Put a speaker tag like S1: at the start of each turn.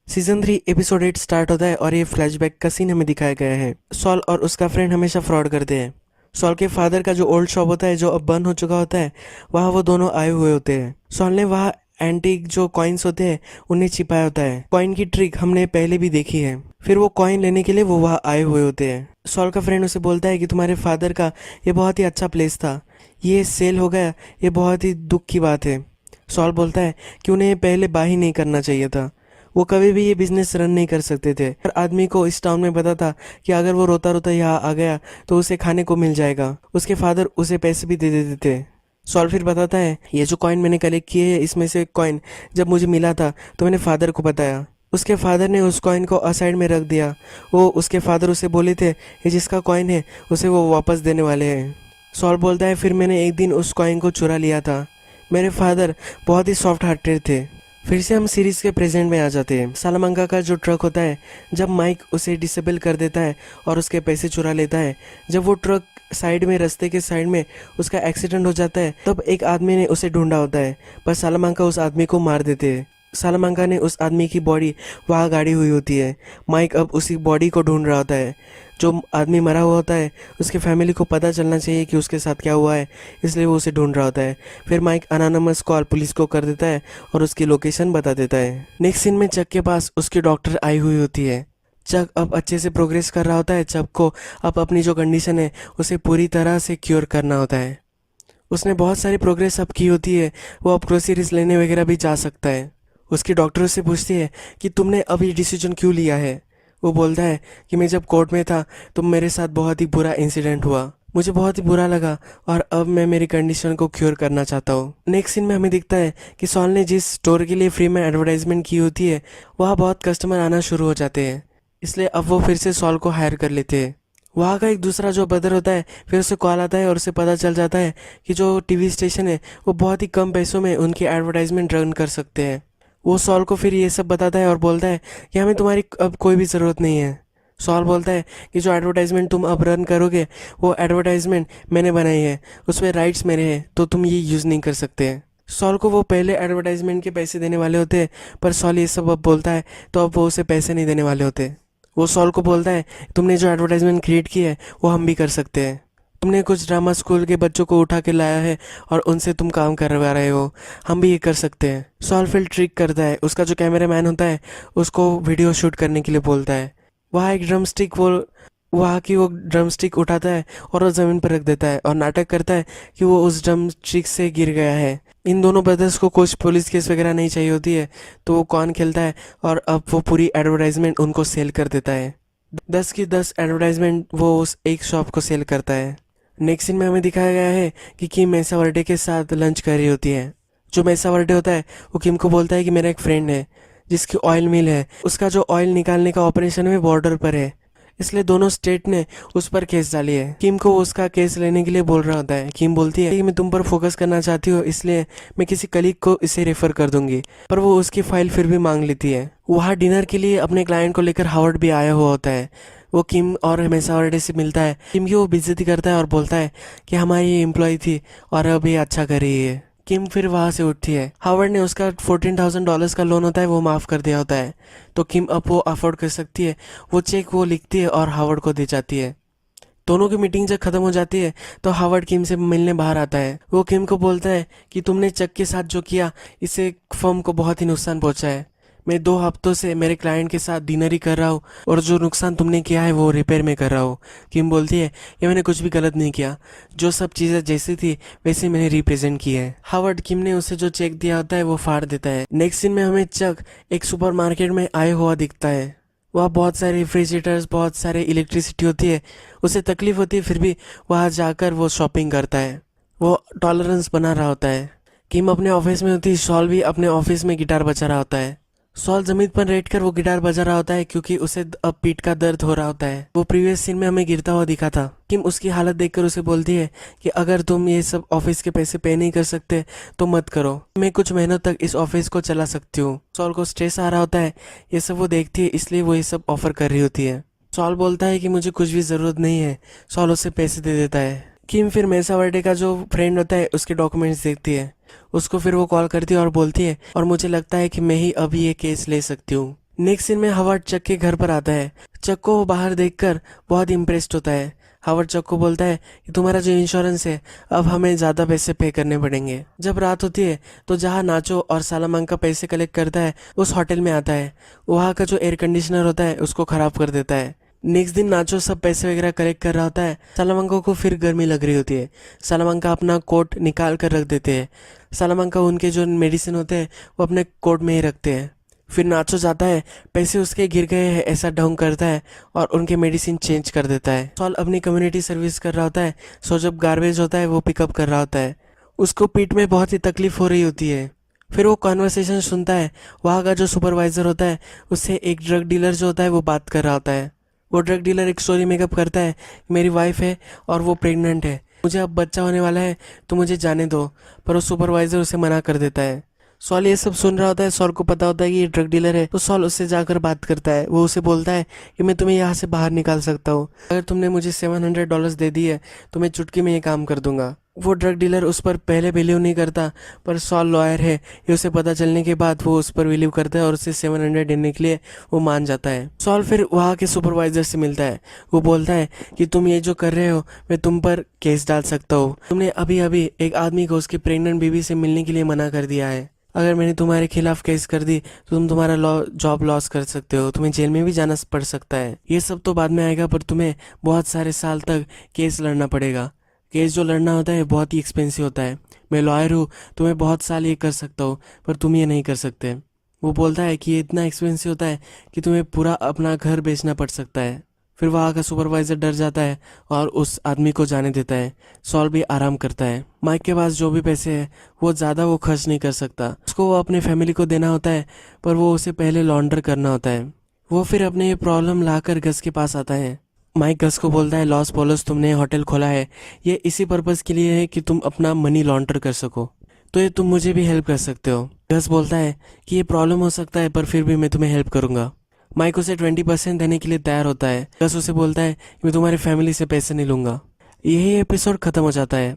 S1: Season 3 episode 8 start होता है और ये फ्लैशबैक का सीन हमें दिखाया गया है। सॉल और उसका फ्रेंड हमेशा फ्रॉड करते हैं। सॉल के फादर का जो ओल्ड शॉप होता है जो अब बंद हो चुका होता है, वहाँ वो दोनों आए हुए होते हैं। सॉल ने वहाँ एंटीक जो कॉइन्स होते हैं उन्हें छिपाया होता है। कॉइन की ट्रिक हमने पहले भी देखी है। फिर वो कॉइन लेने के लिए वो वहाँ आए हुए होते हैं। सॉल का फ्रेंड उसे बोलता है कि तुम्हारे फादर का ये बहुत ही अच्छा प्लेस था, ये सेल हो गया, ये बहुत ही दुख की बात है। सॉल बोलता है कि उन्हें ये पहले बाय ही नहीं करना चाहिए था, वो कभी भी ये बिजनेस रन नहीं कर सकते थे। हर आदमी को इस टाउन में पता था कि अगर वो रोता रोता यहाँ आ गया तो उसे खाने को मिल जाएगा। उसके फादर उसे पैसे भी दे देते थे। सॉल फिर बताता है, ये जो कॉइन मैंने कलेक्ट किए है, इसमें से कॉइन जब मुझे मिला था तो मैंने फादर को बताया। उसके फादर ने उस कॉइन को असाइड में रख दिया। वो उसके फादर उसे बोले थे ये जिसका कॉइन है उसे वो वापस देने वाले हैं। सॉल बोलता है, फिर मैंने एक दिन उस कॉइन को चुरा लिया था। मेरे फादर बहुत ही सॉफ्ट हार्टेड थे। फिर से हम सीरीज के प्रेजेंट में आ जाते हैं। सालामांका का जो ट्रक होता है, जब माइक उसे डिसेबल कर देता है और उसके पैसे चुरा लेता है, जब वो ट्रक साइड में रास्ते के साइड में उसका एक्सीडेंट हो जाता है, तब एक आदमी ने उसे ढूंढा होता है, पर सालामांका उस आदमी को मार देते हैं। सालामांका ने उस आदमी की बॉडी वहाँ गाड़ी हुई होती है। माइक अब उसी बॉडी को ढूंढ रहा होता है। जो आदमी मरा हुआ होता है उसके फैमिली को पता चलना चाहिए कि उसके साथ क्या हुआ है, इसलिए वो उसे ढूंढ रहा होता है। फिर माइक अनोनिमस कॉल पुलिस को कर देता है और उसकी लोकेशन बता देता है। नेक्स्ट सीन में चक के पास उसकी डॉक्टर आई हुई होती है। चक अब अच्छे से प्रोग्रेस कर रहा होता है। चक को अब अपनी जो कंडीशन है उसे पूरी तरह से क्योर करना होता है। उसने बहुत सारी प्रोग्रेस अब की होती है। वो अब ग्रोसरीज लेने वगैरह भी जा सकता है। उसकी डॉक्टर उससे पूछती है कि तुमने अब ये डिसीजन क्यों लिया है। वो बोलता है कि मैं जब कोर्ट में था तो मेरे साथ बहुत ही बुरा इंसिडेंट हुआ, मुझे बहुत ही बुरा लगा और अब मैं मेरी कंडीशन को क्योर करना चाहता हूँ। नेक्स्ट सीन में हमें दिखता है कि सॉल ने जिस स्टोर के लिए फ्री में एडवर्टाइजमेंट की होती है वहाँ बहुत कस्टमर आना शुरू हो जाते हैं, इसलिए अब वो फिर से सॉल को हायर कर लेते हैं। वहाँ का एक दूसरा जो ब्रदर होता है, फिर उसे कॉल आता है और उसे पता चल जाता है कि जो टीवी स्टेशन है वो बहुत ही कम पैसों में उनकी एडवर्टाइजमेंट रन कर सकते हैं। वो सॉल को फिर ये सब बताता है और बोलता है कि हमें तुम्हारी अब कोई भी ज़रूरत नहीं है। सॉल बोलता है कि जो एडवर्टाइजमेंट तुम अब रन करोगे वो एडवर्टाइजमेंट मैंने बनाई है, उसमें राइट्स मेरे हैं, तो तुम ये यूज़ नहीं कर सकते। सॉल को वो पहले एडवर्टाइजमेंट के पैसे देने वाले होते, पर सॉल ये सब अब बोलता है तो अब वो उसे पैसे नहीं देने वाले होते। वो सॉल को बोलता है, तुमने जो एडवर्टाइजमेंट क्रिएट की है वो हम भी कर सकते हैं। तुमने कुछ ड्रामा स्कूल के बच्चों को उठा के लाया है और उनसे तुम काम करवा रहे हो, हम भी ये कर सकते हैं। सॉल फिर ट्रिक करता है, उसका जो कैमरा मैन होता है उसको वीडियो शूट करने के लिए बोलता है। वहाँ एक ड्रम स्टिक वो ड्रम स्टिक उठाता है और वो ज़मीन पर रख देता है और नाटक करता है कि वो उस ड्रम स्टिक से गिर गया है। इन दोनों ब्रदर्स को कुछ पुलिस केस वगैरह नहीं चाहिए होती है, तो वो कौन खेलता है और अब वो पूरी एडवर्टाइजमेंट उनको सेल कर देता है। 10 की 10 एडवर्टाइजमेंट वो उस एक शॉप को सेल करता है। नेक्स्ट सीन में हमें दिखाया गया है कि किम मेसा वर्डे के साथ लंच कर रही होती है। जो मेसा वर्डे होता है वो किम को बोलता है कि मेरा एक फ्रेंड है जिसकी ऑयल मिल है, उसका जो ऑयल निकालने का ऑपरेशन है बॉर्डर पर है, इसलिए दोनों स्टेट ने उस पर केस डाली है। किम को उसका केस लेने के लिए बोल रहा होता है। किम बोलती है कि मैं तुम पर फोकस करना चाहती हूँ, इसलिए मैं किसी कलीग को इसे रेफर कर दूंगी, पर वो उसकी फाइल फिर भी मांग लेती है। वहाँ डिनर के लिए अपने क्लाइंट को लेकर हावर्ड भी आया हुआ होता है। वो किम और मेसा वर्डे से मिलता है। किम की वो बेइज्जती करता है और बोलता है कि हमारी ये एम्प्लॉय थी और अब ये अच्छा कर रही है। किम फिर वहाँ से उठती है। हावर्ड ने उसका $14,000 का लोन होता है वो माफ़ कर दिया होता है, तो किम अब वो अफोर्ड कर सकती है। वो चेक वो लिखती है और हावर्ड को दे जाती है। दोनों की मीटिंग जब खत्म हो जाती है तो हावर्ड किम से मिलने बाहर आता है। वो किम को बोलता है कि तुमने चक के साथ जो किया इससे फर्म को बहुत ही नुकसान पहुंचा है। मैं 2 हफ्तों से मेरे क्लाइंट के साथ डिनर ही कर रहा हूँ और जो नुकसान तुमने किया है वो रिपेयर में कर रहा हूँ। किम बोलती है ये मैंने कुछ भी गलत नहीं किया, जो सब चीज़ें जैसी थी वैसे मैंने रिप्रेजेंट की है। हावर्ड किम ने उसे जो चेक दिया होता है वो फाड़ देता है। नेक्स्ट सीन में हमें चक एक सुपरमार्केट में आया हुआ दिखता है। वहाँ बहुत सारे रेफ्रिजरेटर्स, बहुत सारे इलेक्ट्रिसिटी होती है। उसे तकलीफ होती है फिर भी वहाँ जाकर वो शॉपिंग करता है। वो टॉलरेंस बना रहा होता है। किम अपने ऑफिस में होती है। सॉल भी अपने ऑफिस में गिटार बजा रहा होता है। सॉल जमीन पर लेट कर वो गिटार बजा रहा होता है क्योंकि उसे अब पीठ का दर्द हो रहा होता है। वो प्रीवियस सीन में हमें गिरता हुआ दिखा था। किम उसकी हालत देखकर उसे बोलती है कि अगर तुम ये सब ऑफिस के पैसे पे नहीं कर सकते तो मत करो, मैं कुछ महीनों तक इस ऑफिस को चला सकती हूँ। सॉल को स्ट्रेस आ रहा होता है, ये सब वो देखती है इसलिए वो ये सब ऑफर कर रही होती है। सॉल बोलता है कि मुझे कुछ भी ज़रूरत नहीं है। सॉल उसे पैसे दे देता है। किम फिर मेसा वर्डे का जो फ्रेंड होता है उसके डॉक्यूमेंट्स देखती है। उसको फिर वो कॉल करती है और बोलती है और मुझे लगता है कि मैं ही अभी ये केस ले सकती हूँ। नेक्स्ट सीन में हावर्ड चक के घर पर आता है। चक को वो बाहर देखकर बहुत इम्प्रेस्ड होता है। हावर्ड चक को बोलता है कि तुम्हारा जो इंश्योरेंस है अब हमें ज़्यादा पैसे पे करने पड़ेंगे। जब रात होती है तो जहाँ नाचो और सालामांका पैसे कलेक्ट करता है उस होटल में आता है। वहाँ का जो एयर कंडीशनर होता है उसको ख़राब कर देता है। नेक्स्ट दिन नाचो सब पैसे वगैरह कलेक्ट कर रहा होता है। सालामांका को फिर गर्मी लग रही होती है। सालामांका अपना कोट निकाल कर रख देते हैं। सालामांका उनके जो मेडिसिन होते हैं वो अपने कोट में ही रखते हैं। फिर नाचो जाता है, पैसे उसके गिर गए हैं ऐसा ढोंग करता है और उनके मेडिसिन चेंज कर देता है। सॉल अपनी कम्युनिटी सर्विस कर रहा होता है, सो जब गार्बेज होता है वो पिकअप कर रहा होता है। उसको पीठ में बहुत ही तकलीफ हो रही होती है। फिर वो कॉन्वर्सेशन सुनता है। वहाँ का जो सुपरवाइजर होता है उससे एक ड्रग डीलर जो होता है वो बात कर रहा होता है। वो ड्रग डीलर एक स्टोरी मेकअप करता है, मेरी वाइफ है और वो प्रेग्नेंट है, मुझे अब बच्चा होने वाला है तो मुझे जाने दो। पर वो सुपरवाइजर उसे मना कर देता है। सॉल ये सब सुन रहा होता है। सॉल को पता होता है कि ये ड्रग डीलर है, तो सॉल उससे जाकर बात करता है। वो उसे बोलता है कि मैं तुम्हें यहाँ से बाहर निकाल सकता हूँ, अगर तुमने मुझे $700 दे दिए तो मैं चुटकी में ये काम कर दूंगा। वो ड्रग डीलर उस पर पहले बिलीव नहीं करता, पर सॉल लॉयर है, ये उसे पता चलने के बाद वो उस पर बिलीव करता है और उसे 700 देने के लिए वो मान जाता है। सॉल फिर वहाँ के सुपरवाइजर से मिलता है। वो बोलता है कि तुम ये जो कर रहे हो मैं तुम पर केस डाल सकता हूँ। तुमने अभी अभी एक आदमी को उसकी प्रेग्नेंट बीवी से मिलने के लिए मना कर दिया है। अगर मैंने तुम्हारे खिलाफ केस कर दी तो तुम तुम्हारा जॉब लॉस कर सकते हो, तुम्हें जेल में भी जाना पड़ सकता है। ये सब तो बाद में आएगा, पर तुम्हें बहुत सारे साल तक केस लड़ना पड़ेगा। केस जो लड़ना होता है बहुत ही एक्सपेंसिव होता है। मैं लॉयर हूँ, तुम्हें बहुत साल ये कर सकता हूँ, पर तुम ये नहीं कर सकते। वो बोलता है कि ये इतना एक्सपेंसिव होता है कि तुम्हें पूरा अपना घर बेचना पड़ सकता है। फिर वहाँ का सुपरवाइजर डर जाता है और उस आदमी को जाने देता है। सॉल भी आराम करता है। माइक के पास जो भी पैसे है वो ज़्यादा वो खर्च नहीं कर सकता। उसको वो अपने फैमिली को देना होता है, पर वो उसे पहले लॉन्डर करना होता है। वो फिर अपने ये प्रॉब्लम लाकर गस के पास आता है। माइक गस को बोलता है, लॉस पोलोस तुमने होटल खोला है ये इसी पर्पज़ के लिए है कि तुम अपना मनी लॉन्डर कर सको, तो ये तुम मुझे भी हेल्प कर सकते हो। गस बोलता है कि ये प्रॉब्लम हो सकता है पर फिर भी मैं तुम्हें हेल्प करूँगा। माइक उसे 20% देने के लिए तैयार होता है। गस उसे बोलता है कि मैं तुम्हारी फैमिली से पैसे नहीं लूँगा। यही एपिसोड ख़त्म हो जाता है।